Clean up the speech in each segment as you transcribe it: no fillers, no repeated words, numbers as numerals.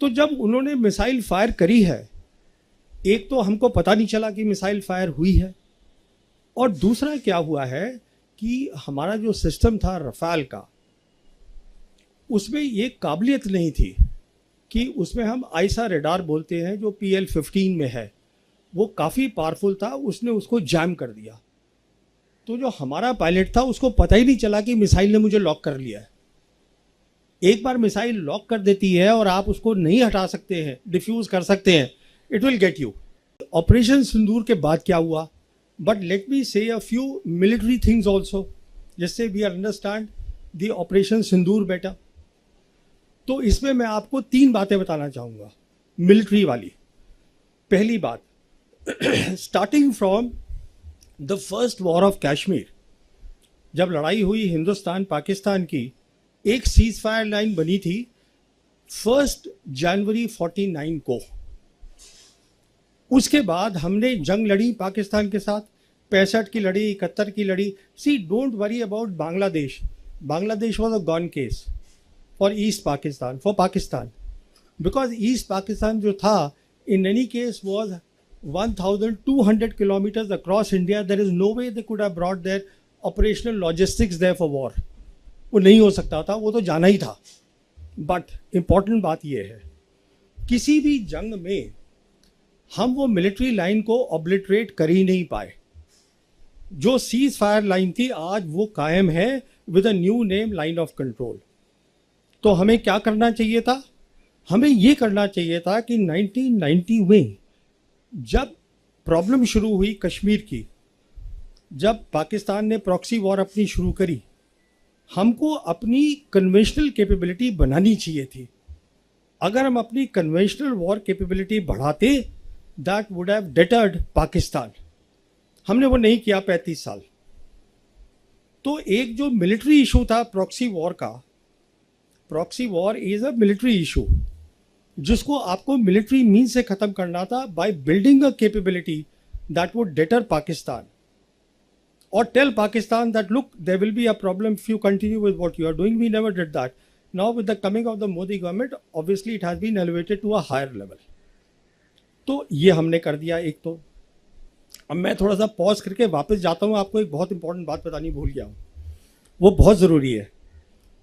तो जब उन्होंने मिसाइल फायर करी है, एक तो हमको पता नहीं चला कि मिसाइल फायर हुई है, और दूसरा क्या हुआ है कि हमारा जो सिस्टम था रफाल का, उसमें ये काबिलियत नहीं थी कि उसमें हम आइसा रेडार बोलते हैं जो PL-15 में है, वो काफ़ी पावरफुल था, उसने उसको जैम कर दिया। तो जो हमारा पायलट था उसको पता ही नहीं चला कि मिसाइल ने मुझे लॉक कर लिया है। एक बार मिसाइल लॉक कर देती है और आप उसको नहीं हटा सकते हैं, डिफ्यूज कर सकते हैं, it will get you. Operation Sindoor के बाद क्या हुआ, but let me say a few military things also, जिससे we understand the operation Sindoor better. तो इसमें मैं आपको 3 बातें बताना चाहूँगा मिलिट्री वाली। पहली बात, starting from the first war of Kashmir, जब लड़ाई हुई हिंदुस्तान पाकिस्तान की, एक सीज फायर लाइन बनी थी 1 जनवरी 49 को। उसके बाद हमने जंग लड़ी पाकिस्तान के साथ, 65 की लड़ी, 71 की लड़ी। See don't worry about Bangladesh, Bangladesh was a gone case for east Pakistan, for Pakistan, because east Pakistan जो था in any case was 1,200 kilometers across India. There is no way they could have brought their operational logistics there for war. वो नहीं हो सकता था, वो तो जाना ही था। बट इम्पॉर्टेंट बात ये है, किसी भी जंग में हम वो मिलिट्री लाइन को ऑब्लिटरेट कर ही नहीं पाए। जो सीज फायर लाइन थी आज वो कायम है with a new name, line of control. तो हमें क्या करना चाहिए था, हमें ये करना चाहिए था कि 1990 में जब प्रॉब्लम शुरू हुई कश्मीर की, जब पाकिस्तान ने प्रॉक्सी वॉर अपनी शुरू करी, हमको अपनी कन्वेंशनल कैपेबिलिटी बनानी चाहिए थी। अगर हम अपनी कन्वेंशनल वॉर कैपेबिलिटी बढ़ाते, that would have deterred Pakistan. हमने वो नहीं किया 35 साल। तो एक जो मिलिट्री इशू था प्रॉक्सी वॉर का, proxy war is a military issue, जिसको आपको मिलिट्री मीन से खत्म करना था by building a capability that would deter Pakistan और tell Pakistan that look there will be a problem if you continue with what you are doing. We never did that. Now with the coming of the Modi government, obviously it has been elevated to a higher level. तो ये हमने कर दिया एक। तो अब मैं थोड़ा सा पॉज करके वापस जाता हूँ, आपको एक बहुत इंपॉर्टेंट बात बतानी भूल गया हूँ, वो बहुत ज़रूरी है।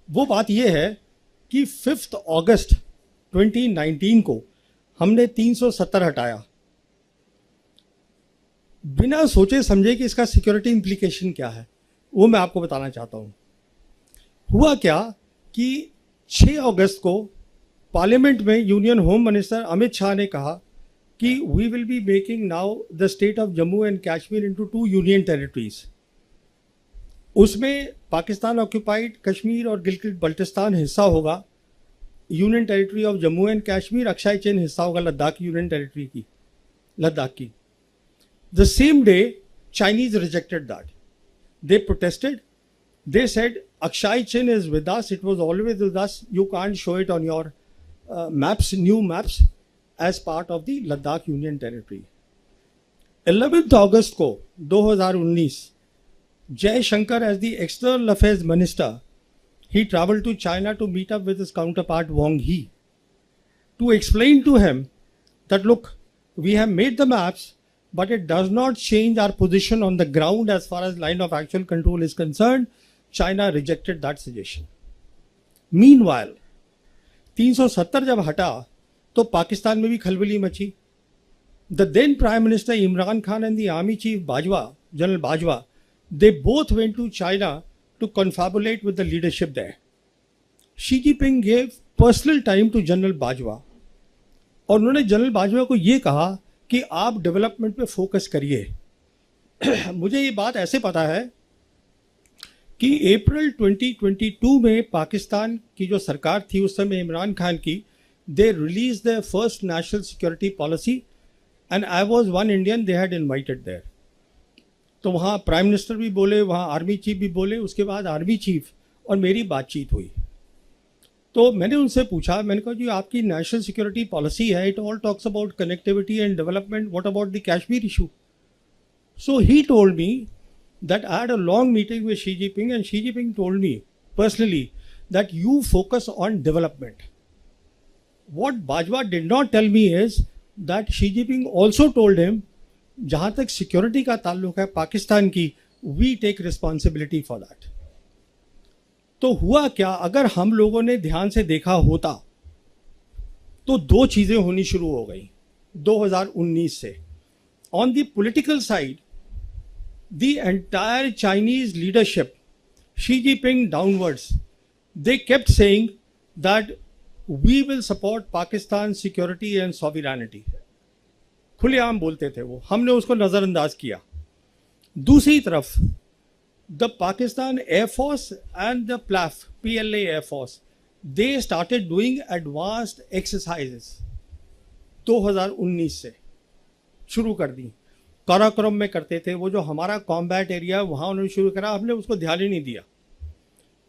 वो बात ये है कि 5 अगस्त 2019 को हमने 370 हटाया, बिना सोचे समझे कि इसका सिक्योरिटी इम्प्लीकेशन क्या है, वो मैं आपको बताना चाहता हूँ। हुआ क्या कि 6 अगस्त को पार्लियामेंट में union home minister Amit Shah ने कहा कि we will be making now the state of Jammu and Kashmir into 2 union territories. उसमें पाकिस्तान ऑक्यूपाइड कश्मीर और गिलगित बल्टिस्तान हिस्सा होगा, union territory of Jammu and Kashmir, Aksai Chin हिस्सा होगा लद्दाख यूनियन टेरिटरी की, लद्दाख की। The same day Chinese rejected that, they protested, they said Aksai Chin is with us, it was always with us, you can't show it on your maps, new maps as part of the Ladakh union territory. 11 अगस्त को 2019 Jaishankar as the external affairs minister, he traveled to China to meet up with his counterpart Wang Yi to explain to him that look, we have made the maps, but it does not change our position on the ground as far as line of actual control is concerned. China rejected that suggestion. Meanwhile, 370 जब हटा तो पाकिस्तान में भी खलबली मची। The then Prime Minister Imran Khan and the Army Chief Bajwa, General Bajwa, they both went to China to confabulate with the leadership there. Xi Jinping gave personal time to General Bajwa और उन्होंने general Bajwa को ये कहा कि आप development पे focus करिए। मुझे ये बात ऐसे पता है कि अप्रैल 2022 में पाकिस्तान की जो सरकार थी उस समय इमरान खान की, they release the first national security policy and I was one Indian they had invited there. तो वहाँ प्राइम मिनिस्टर भी बोले, वहाँ आर्मी चीफ भी बोले, उसके बाद आर्मी चीफ और मेरी बातचीत हुई। तो मैंने उनसे पूछा, मैंने कहा जी आपकी नेशनल सिक्योरिटी पॉलिसी है, it all talks about connectivity and development, what about the Kashmir issue? So he told me that I had a long meeting with Xi Jinping and Xi Jinping told me personally that you focus on development. what Bajwa did not tell me is that Xi Jinping also told him, जहाँ तक security का ताल्लुक है पाकिस्तान की, we take responsibility for that. तो हुआ क्या, अगर हम लोगों ने ध्यान से देखा होता तो दो चीज़ें होनी शुरू हो गई 2019 से. On the political side, the entire Chinese leadership, Xi Jinping downwards, they kept saying that we will support Pakistan security and sovereignty. खुलेआम बोलते थे वो, हमने उसको नज़रअंदाज किया. दूसरी तरफ the Pakistan Air Force and the PLA Air Force, they started doing advanced exercises 2019 से शुरू कर दी. काराकोरम में करते थे, वो जो हमारा कॉम्बैट एरिया वहाँ उन्होंने शुरू करा, हमने उसको ध्यान ही नहीं दिया.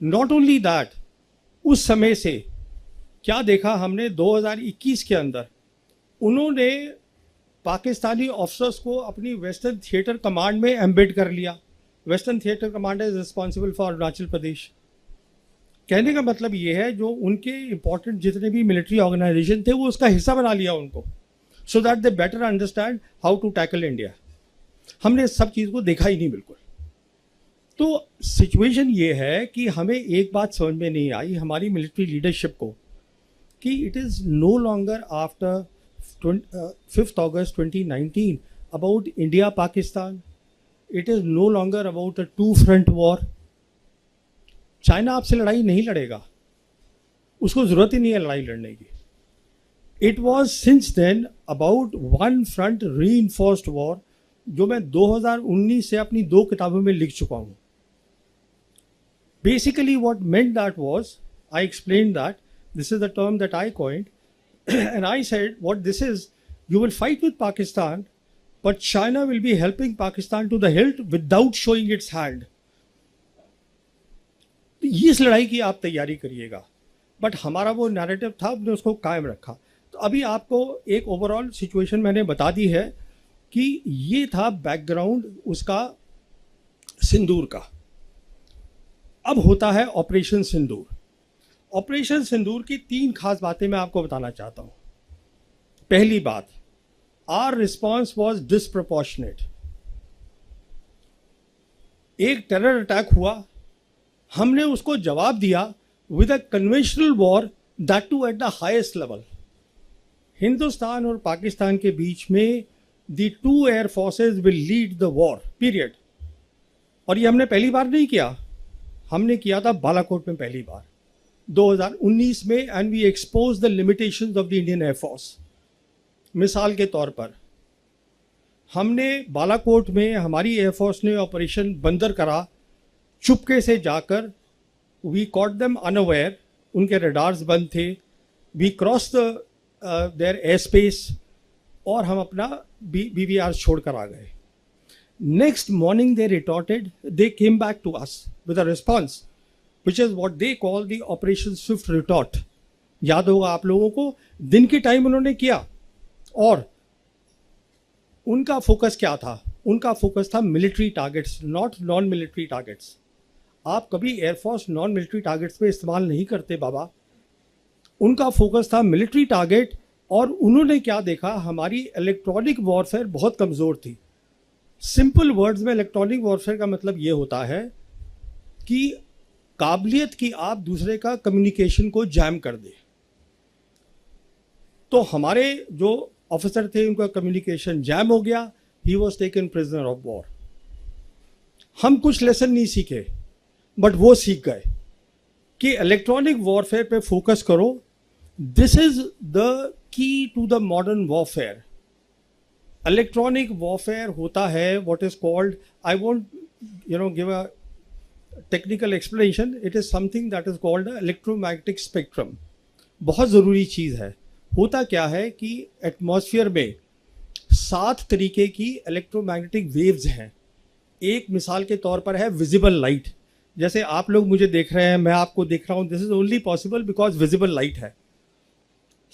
नॉट ओनली दैट, उस समय से क्या देखा हमने 2021 के अंदर, उन्होंने पाकिस्तानी ऑफिसर्स को अपनी वेस्टर्न थिएटर कमांड में एम्बेड कर लिया. Western theatre command is responsible for Arunachal Pradesh. कहने का मतलब ये है, जो उनके इंपॉर्टेंट जितने भी मिलिट्री ऑर्गेनाइजेशन थे वो उसका हिस्सा बना लिया उनको, so that they better understand how to tackle India. हमने सब चीज़ को देखा ही नहीं बिल्कुल. तो सिचुएशन ये है कि हमें एक बात समझ में नहीं आई हमारी मिलिट्री लीडरशिप को, कि it is no longer after 5th August 2019 about India Pakistan. It is no longer about a two-front war. China आपसे लड़ाई नहीं लड़ेगा, उसको ज़रूरत ही नहीं है लड़ाई लड़ने की. It was since then about one front reinforced war, जो मैं 2019 से अपनी 2 किताबों में लिख चुका हूँ. Basically what meant that was, I explain that this is the term that I coined, and I said what this is, you will fight with Pakistan, but China will be helping Pakistan to the hilt without showing its hand. इस लड़ाई की आप तैयारी करिएगा. But हमारा वो narrative था, हमने उसको कायम रखा. तो अभी आपको एक ओवरऑल सिचुएशन मैंने बता दी है कि ये था बैकग्राउंड उसका सिंदूर का. अब होता है ऑपरेशन सिंदूर. ऑपरेशन सिंदूर की 3 खास बातें मैं आपको बताना चाहता हूँ. पहली बात, आवर रिस्पॉन्स वॉज डिसप्रपोर्शनेट. एक टेरर अटैक हुआ, हमने उसको जवाब दिया with a conventional war, that too at the highest level. Hindustan और पाकिस्तान के बीच में the 2 air forces will lead the war, period. और ये हमने पहली बार नहीं किया, हमने किया था बालाकोट में पहली बार 2019 में, and we expose the limitations of the Indian air force. मिसाल के तौर पर हमने बालाकोट में हमारी एयरफोर्स ने ऑपरेशन बंदर करा, चुपके से जाकर. वी कॉट देम अनअवेयर, उनके रडार्स बंद थे. We cross the their air space और हम अपना BVR छोड़कर आ गए. Next morning they retorted, they came back to us with a response which is what they call the Operation Swift Retort. याद होगा आप लोगों को, दिन के टाइम उन्होंने किया. और उनका फोकस क्या था? उनका फोकस था military targets, not non military targets. आप कभी एयरफोर्स नॉन मिलिट्री टारगेट्स पे इस्तेमाल नहीं करते बाबा. उनका फोकस था मिलिट्री टारगेट. और उन्होंने क्या देखा, हमारी इलेक्ट्रॉनिक वॉरफेयर बहुत कमज़ोर थी. सिंपल वर्ड्स में इलेक्ट्रॉनिक वॉरफेयर का मतलब ये होता है कि काबिलियत की आप दूसरे का कम्युनिकेशन को जैम कर दे. तो हमारे जो ऑफिसर थे उनका कम्युनिकेशन जैम हो गया. He was taken prisoner of war. हम कुछ लेसन नहीं सीखे, बट वो सीख गए कि इलेक्ट्रॉनिक वॉरफेयर पे फोकस करो. This is the key to the modern warfare. Electronic warfare होता है what is called, I won't give a technical explanation, it is something that is called electromagnetic spectrum. बहुत ज़रूरी चीज़ है. होता क्या है कि एटमॉस्फेयर में 7 तरीके की इलेक्ट्रोमैग्नेटिक वेव्स हैं. एक मिसाल के तौर पर है विजिबल लाइट. जैसे आप लोग मुझे देख रहे हैं, मैं आपको देख रहा हूँ, this is only possible because visible light है.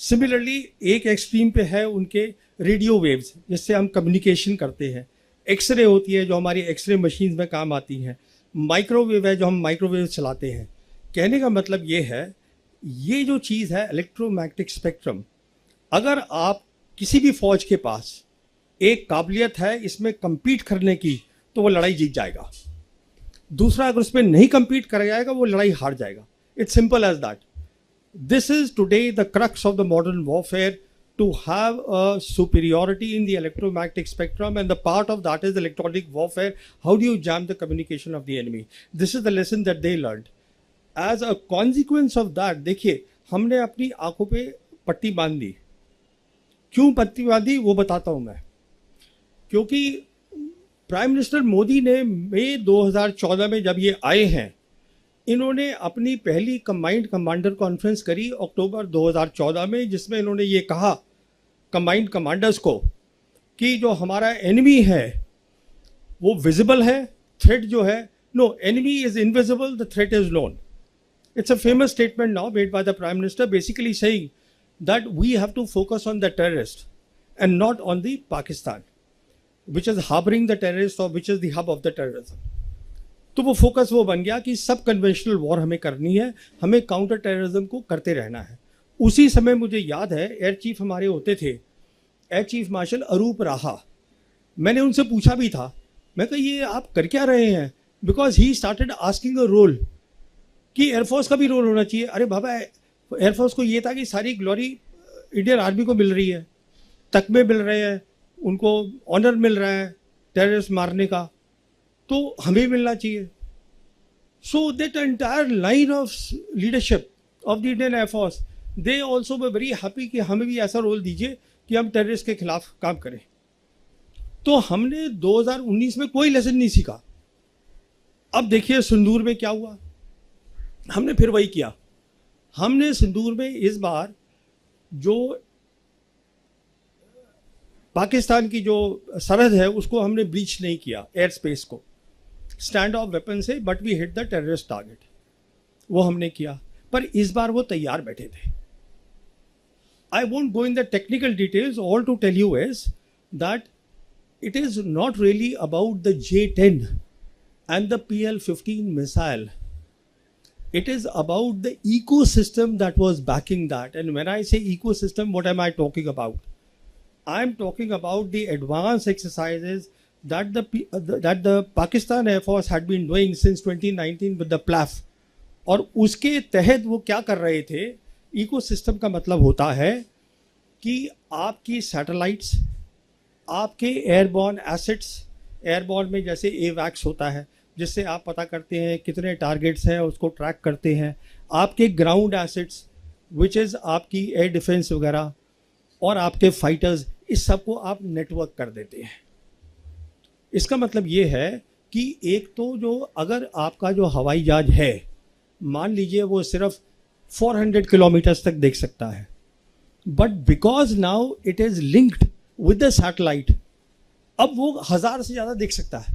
सिमिलरली एक एक्सट्रीम पे है उनके रेडियो वेव्स, जिससे हम कम्युनिकेशन करते हैं. एक्सरे होती है जो हमारी एक्सरे मशीन में काम आती हैं. माइक्रोवेव है जो हम माइक्रोवेव चलाते हैं. कहने का मतलब ये है ये जो चीज़ है इलेक्ट्रोमैग्नेटिक स्पेक्ट्रम, अगर आप किसी भी फौज के पास एक काबिलियत है इसमें compete करने की, तो वो लड़ाई जीत जाएगा। दूसरा, अगर उसमें नहीं compete कर जाएगा, वो लड़ाई हार जाएगा। It's simple as that. This is today the crux of the modern warfare, to have a superiority in the electromagnetic spectrum, and the part of that is electronic warfare. How do you jam the communication of the enemy? This is the lesson that they learned. As a consequence of that, देखिए हमने अपनी आंखों पे पट्टी बांध दी। क्यों पट्टी बांधी वो बताता हूं मैं। क्योंकि प्राइम मिनिस्टर मोदी ने मई 2014 में जब ये आए हैं, इन्होंने अपनी पहली कंबाइंड कमांडर कॉन्फ्रेंस करी अक्टूबर 2014 में, जिसमें इन्होंने ये कहा कंबाइंड कमांडर्स को कि जो हमारा एनिमी है वो विजिबल है, थ्रेट जो है, no, enemy is invisible, the threat is known. It's a famous statement now made by the prime minister, basically saying that we have to focus on the terrorist and not on the Pakistan which is harbouring the terrorist और which is the hub of the terrorism. तो वो focus वो बन गया कि सब conventional war हमें करनी है, हमें काउंटर टेररिज्म को करते रहना है। उसी समय मुझे याद है एयर चीफ हमारे होते थे, एयर चीफ मार्शल अरूप राहा। मैंने उनसे पूछा भी था, मैं कहा ये आप कर क्या रहे हैं, because he started asking a role कि एयरफोर्स का भी रोल होना चाहिए। अरे बाबा, एयरफोर्स को ये था कि सारी ग्लोरी इंडियन आर्मी को मिल रही है, तकमे मिल रहे हैं, उनको ऑनर मिल रहा है टेररिस्ट मारने का, तो हमें मिलना चाहिए। So that entire line of leadership of the Indian air force, they also way very happy कि हमें भी ऐसा रोल दीजिए कि हम टेररिस्ट के खिलाफ काम करें। तो हमने 2019 में कोई लेसन नहीं सीखा। अब देखिए सिंदूर में क्या हुआ, हमने फिर वही किया। हमने सिंदूर में इस बार जो पाकिस्तान की जो सरहद है उसको हमने ब्रीच नहीं किया, एयर स्पेस को स्टैंड ऑफ वेपन से, but we hit the terrorist target, वो हमने किया। पर इस बार वो तैयार बैठे थे। I won't go in the technical details, all to tell you is that it is not really about the J-10 and the PL-15 missile. It is about the ecosystem that was backing that. And when I say ecosystem, what am I talking about? I am talking about the advanced exercises that the Pakistan Air Force had been doing since 2019 with the PLAF. और उसके तहत वो क्या कर रहे थे, ecosystem का मतलब होता है कि आपकी सैटेलाइट्स, आपके एयरबॉर्न एसेट्स, एयरबॉर्न में जैसे एवैक्स होता है जिससे आप पता करते हैं कितने टारगेट्स हैं, उसको ट्रैक करते हैं, आपके ग्राउंड एसेट्स विच इज़ आपकी एयर डिफेंस वगैरह, और आपके फाइटर्स, इस सब को आप नेटवर्क कर देते हैं। इसका मतलब ये है कि एक तो जो अगर आपका जो हवाई जहाज है, मान लीजिए वो सिर्फ 400 किलोमीटर्स तक देख सकता है, but because now it is linked with the satellite, अब वो 1000 से ज़्यादा देख सकता है।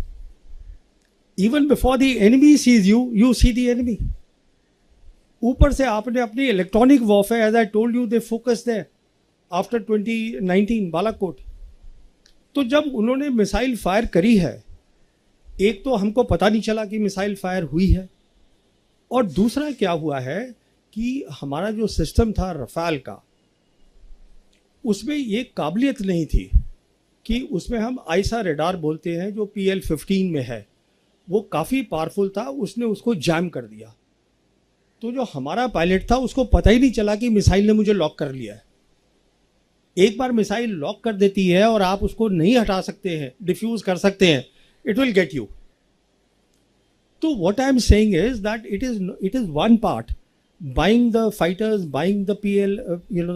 Even before the enemy sees you, you see the enemy. ऊपर से आपने अपनी electronic warfare, as I told you, they focused there after 2019 Balakot. तो जब उन्होंने मिसाइल फायर करी है, एक तो हमको पता नहीं चला कि मिसाइल फायर हुई है, और दूसरा क्या हुआ है कि हमारा जो सिस्टम था रफाल का, उसमें ये काबिलियत नहीं थी कि उसमें हम आइसा रेडार बोलते हैं जो PL-15 में है, वो काफ़ी पावरफुल था, उसने उसको जैम कर दिया। तो जो हमारा पायलट था उसको पता ही नहीं चला कि मिसाइल ने मुझे लॉक कर लिया है। एक बार मिसाइल लॉक कर देती है और आप उसको नहीं हटा सकते हैं, डिफ्यूज़ कर सकते हैं, इट विल गेट यू। तो what I am saying is that it is one part, buying the fighters, buying the PL,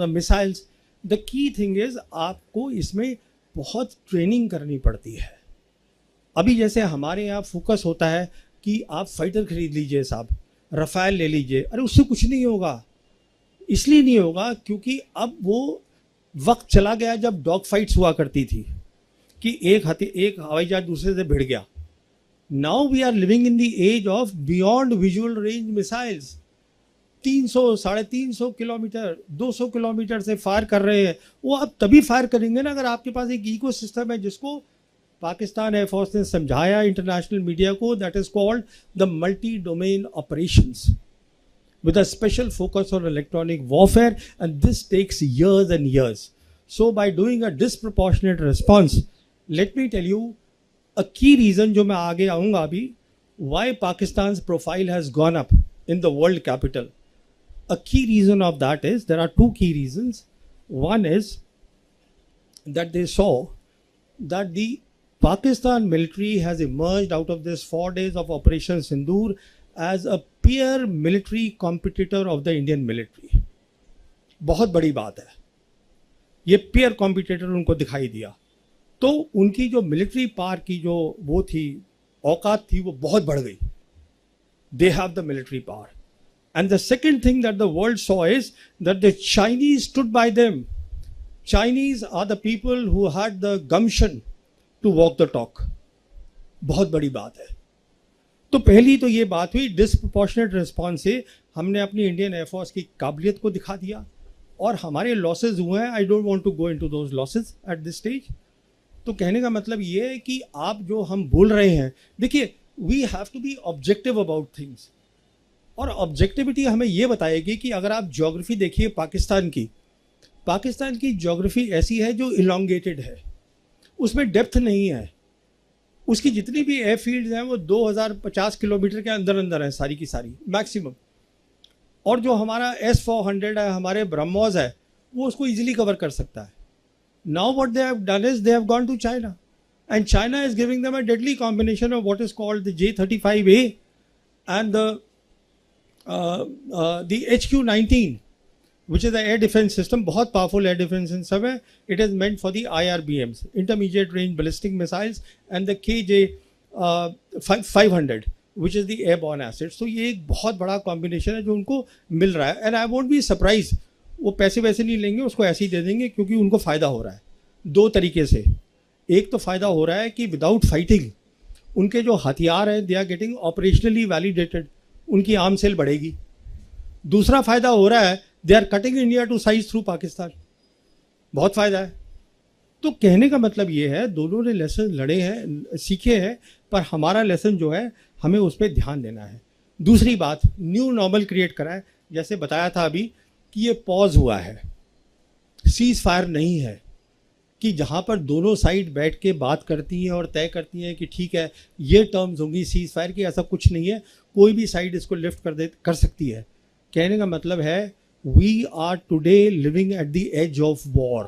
the missiles. The key thing is आपको इसमें बहुत ट्रेनिंग करनी पड़ती है। अभी जैसे हमारे यहाँ फोकस होता है कि आप फाइटर खरीद लीजिए साहब, रफाल ले लीजिए, अरे उससे कुछ नहीं होगा। इसलिए नहीं होगा क्योंकि अब वो वक्त चला गया जब डॉग फाइट्स हुआ करती थी कि एक हवाई जहाज दूसरे से भिड़ गया। Now we are living in the age of beyond visual range missiles. 300, 350 kilometre, 200 kilometre से फायर कर रहे हैं। वो आप तभी फायर करेंगे ना अगर आपके पास एक इकोसिस्टम है, जिसको पाकिस्तान एयरफोर्स ने समझाया इंटरनेशनल मीडिया को, that is called the multi domain operations. with a special focus on electronic warfare, and this takes years and years. So by doing a disproportionate response, let me tell you a key reason जो मैं आगे आऊँगा अभी, why Pakistan's profile has gone up in the world capital. A key reason of that is, there are two key reasons. One is that they saw that the Pakistan military has emerged out of this 4 days of Operation Sindoor as a peer military competitor of the Indian military. बहुत बड़ी बात है, ये peer competitor उनको दिखाई दिया, तो उनकी जो मिलिट्री पावर की जो वो थी, औकात थी, वो बहुत बढ़ गई. They have the military power. And the second thing that the world saw is that the Chinese stood by them. Chinese are the people who had the gumption to walk the talk. बहुत बड़ी बात है. तो पहली तो ये बात हुई, डिसप्रोपोर्शनेट रिस्पॉन्स से हमने अपनी इंडियन एयरफोर्स की काबिलियत को दिखा दिया, और हमारे लॉसेज हुए हैं. I don't want to go into those losses at this stage. तो कहने का मतलब ये है कि आप जो हम बोल रहे हैं, देखिए, we have to be objective about things, और ऑब्जेक्टिविटी हमें ये बताएगी कि अगर आप ज्योग्राफी देखिए पाकिस्तान की ज्योग्राफी ऐसी है जो इलोंगेटेड है, उसमें डेप्थ नहीं है. उसकी जितनी भी एयरफील्ड्स हैं वो 2050 किलोमीटर के अंदर अंदर हैं सारी की सारी मैक्सिमम. और जो हमारा S-400 है, हमारे ब्रह्मोस है, वो उसको इजीली कवर कर सकता है. Now what they have done is they have gone to China, and China is giving them a deadly combination of what is called the J-35A and the HQ-19, which is the air defense system, बहुत powerful air defense system है. It is meant for the IRBMs, intermediate range ballistic missiles, and the KJ-500, which is the airborne assets. तो ये एक बहुत बड़ा combination है जो उनको मिल रहा है, and I won't be surprised, वो पैसे वैसे नहीं लेंगे, उसको ऐसे ही दे देंगे, क्योंकि उनको फ़ायदा हो रहा है दो तरीके से. एक तो फ़ायदा हो रहा है कि विदाउट फाइटिंग उनके जो हथियार हैं, they are getting operationally validated, उनकी आर्म सेल बढ़ेगी. दूसरा फ़ायदा हो रहा है, they are cutting India to size through Pakistan. बहुत फ़ायदा है. तो कहने का मतलब ये है, दोनों ने लेसन लड़े हैं, सीखे हैं, पर हमारा लेसन जो है हमें उस पर ध्यान देना है. दूसरी बात, न्यू नॉर्मल क्रिएट करा है. जैसे बताया था अभी कि ये पॉज हुआ है, सीज फायर नहीं है कि जहाँ पर दोनों साइड बैठ के बात करती हैं और तय करती हैं कि ठीक है ये टर्म्स होंगी सीज फायर की. ऐसा कुछ नहीं है, कोई भी साइड इसको लिफ्ट कर सकती है. कहने का मतलब है, we are today living at the age of war.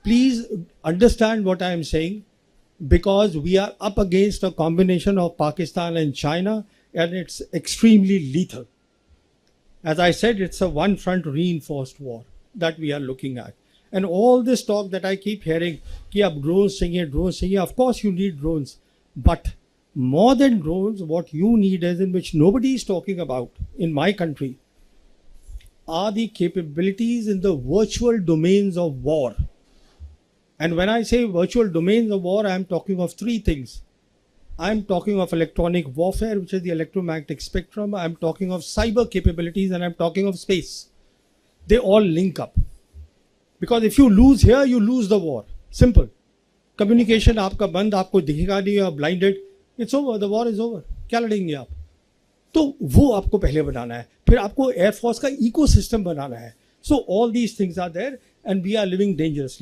Please understand what I am saying, because we are up against a combination of Pakistan and China, and it's extremely lethal. As I said, it's a one-front reinforced war that we are looking at. And all this talk that I keep hearing, कि अब drones चाहिए, of course you need drones. But more than drones, what you need is, in which nobody is talking about in my country, are the capabilities in the virtual domains of war. And when I say virtual domains of war, I am talking of three things. I am talking of electronic warfare, which is the electromagnetic spectrum. I am talking of cyber capabilities, and I am talking of space. They all link up. Because if you lose here, you lose the war. Simple. Communication आपका बंद, आपको दिखेगा नहीं, आप blinded. It's over. The war is over. क्या लड़ेंगे आप? तो वो आपको पहले बनाना है. फिर आपको एयरफोर्स का इकोसिस्टम बनाना है. So all these things are there, and we are living dangerously.